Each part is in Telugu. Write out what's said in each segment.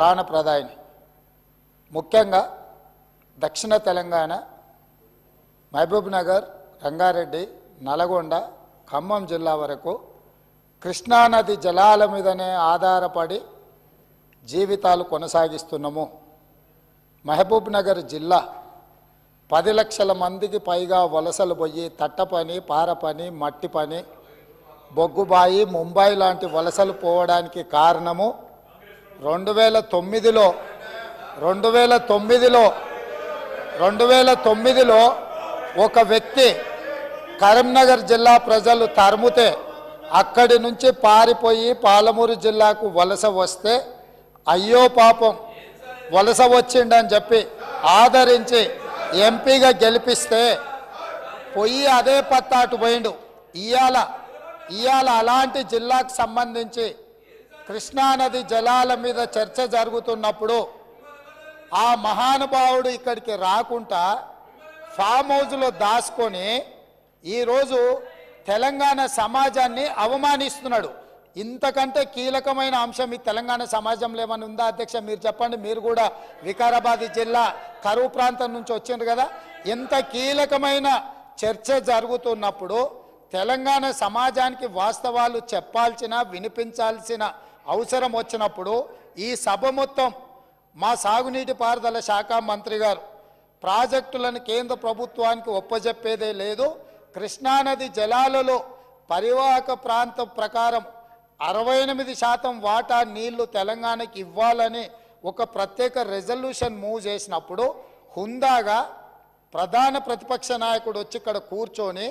ప్రాణప్రదాయిని ముఖ్యంగా దక్షిణ తెలంగాణ మహబూబ్ నగర్, రంగారెడ్డి, నల్గొండ, ఖమ్మం జిల్లా వరకు కృష్ణానది జలాల మీదనే ఆధారపడి జీవితాలు కొనసాగిస్తున్నాము. మహబూబ్ నగర్ జిల్లా 10 లక్షల మందికి పైగా వలసలు పోయి తట్ట పని, పార పని, మట్టి పని, బొగ్గుబాయి, ముంబై లాంటి వలసలు పోవడానికి కారణము 2009లో ఒక వ్యక్తి కరీంనగర్ జిల్లా ప్రజలు తరుముతే అక్కడి నుంచి పారిపోయి పాలమూరు జిల్లాకు వలస వస్తే అయ్యో పాపం వలస వచ్చిండని చెప్పి ఆదరించి ఎంపీగా గెలిపిస్తే పోయి అదే పత్తాటు పోయిండు. ఇవాళ అలాంటి జిల్లాకు సంబంధించి కృష్ణానది జలాల మీద చర్చ జరుగుతున్నప్పుడు ఆ మహానుభావుడు ఇక్కడికి రాకుండా ఫామ్ హౌస్లో దాచుకొని ఈరోజు తెలంగాణ సమాజాన్ని అవమానిస్తున్నాడు. ఇంతకంటే కీలకమైన అంశం ఈ తెలంగాణ సమాజంలో ఏమైనా ఉందా అధ్యక్ష? మీరు చెప్పండి. మీరు కూడా వికారాబాద్ జిల్లా కరువు ప్రాంతం నుంచి వచ్చిండ్రు కదా. ఇంత కీలకమైన చర్చ జరుగుతున్నప్పుడు తెలంగాణ సమాజానికి వాస్తవాలు చెప్పాల్సిన, వినిపించాల్సిన అవసరం వచ్చినప్పుడు ఈ సభ మొత్తం మా సాగునీటి పారుదల శాఖ మంత్రి గారు ప్రాజెక్టులను కేంద్ర ప్రభుత్వానికి ఒప్పజెప్పేదే లేదు, కృష్ణానది జలాలలో పరివాహక ప్రాంతం ప్రకారం 68% వాటా నీళ్లు తెలంగాణకి ఇవ్వాలని ఒక ప్రత్యేక రెజల్యూషన్ మూవ్ చేసినప్పుడు హుందాగా ప్రధాన ప్రతిపక్ష నాయకుడు వచ్చి ఇక్కడ కూర్చొని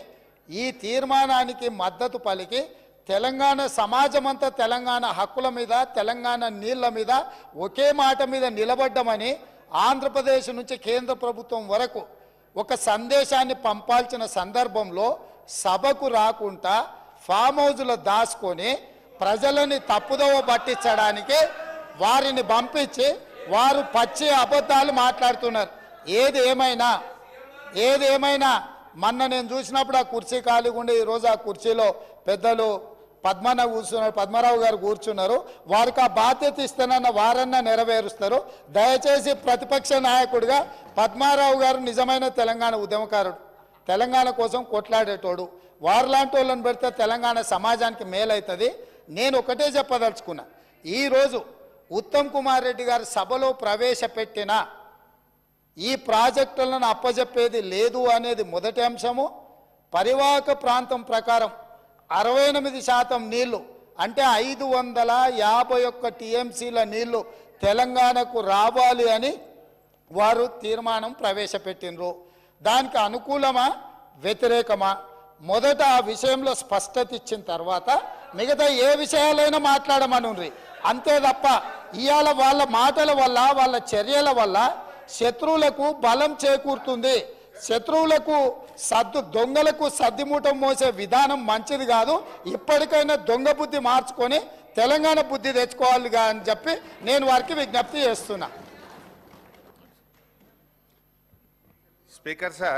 ఈ తీర్మానానికి మద్దతు పలికి తెలంగాణ సమాజమంతా తెలంగాణ హక్కుల మీద, తెలంగాణ నీళ్ల మీద ఒకే మాట మీద నిలబడ్డమని ఆంధ్రప్రదేశ్ నుంచి కేంద్ర ప్రభుత్వం వరకు ఒక సందేశాన్ని పంపాల్సిన సందర్భంలో సభకు రాకుండా ఫామ్ హౌస్లో దాచుకొని ప్రజలని తప్పుదోవ పట్టించడానికి వారిని పంపించి వారు పచ్చి అబద్ధాలు మాట్లాడుతున్నారు. ఏది ఏమైనా మొన్న నేను చూసినప్పుడు ఆ కుర్చీ ఖాళీగా ఉండి ఈరోజు ఆ కుర్చీలో పెద్దలు పద్మరావు గారు కూర్చున్నారు. వారికి ఆ బాధ్యత ఇస్తానన్న వారన్నా నెరవేరుస్తారు. దయచేసి ప్రతిపక్ష నాయకుడిగా పద్మారావు గారు నిజమైన తెలంగాణ ఉద్యమకారుడు, తెలంగాణ కోసం కొట్లాడేటోడు. వారిలాంటి వాళ్ళని పెడితే తెలంగాణ సమాజానికి మేలవుతుంది. నేను ఒకటే చెప్పదలుచుకున్నా, ఈరోజు ఉత్తమ్ కుమార్ రెడ్డి గారు సభలో ప్రవేశపెట్టిన ఈ ప్రాజెక్టులను అప్పజెప్పేది లేదు అనేది మొదటి అంశము. పరివాహక ప్రాంతం ప్రకారం 68% నీళ్లు అంటే 551 టీఎంసీల నీళ్లు తెలంగాణకు రావాలి అని వారు తీర్మానం ప్రవేశపెట్టినరు. దానికి అనుకూలమా వ్యతిరేకమా మొదట ఆ విషయంలో స్పష్టత ఇచ్చిన తర్వాత మిగతా ఏ విషయాలైనా మాట్లాడమనుండ్రి. అంతే తప్ప ఇవాళ వాళ్ళ మాటల వల్ల, వాళ్ళ చర్యల వల్ల శత్రువులకు బలం చేకూరుతుంది. శత్రువులకు దొంగలకు సద్దిమూటం మోసే విధానం మంచిది కాదు. ఇప్పటికైనా దొంగ బుద్ధి మార్చుకొని తెలంగాణ బుద్ధి తెచ్చుకోవాలిగా అని చెప్పి నేను వారికి విజ్ఞప్తి చేస్తున్నా. Speaker sir.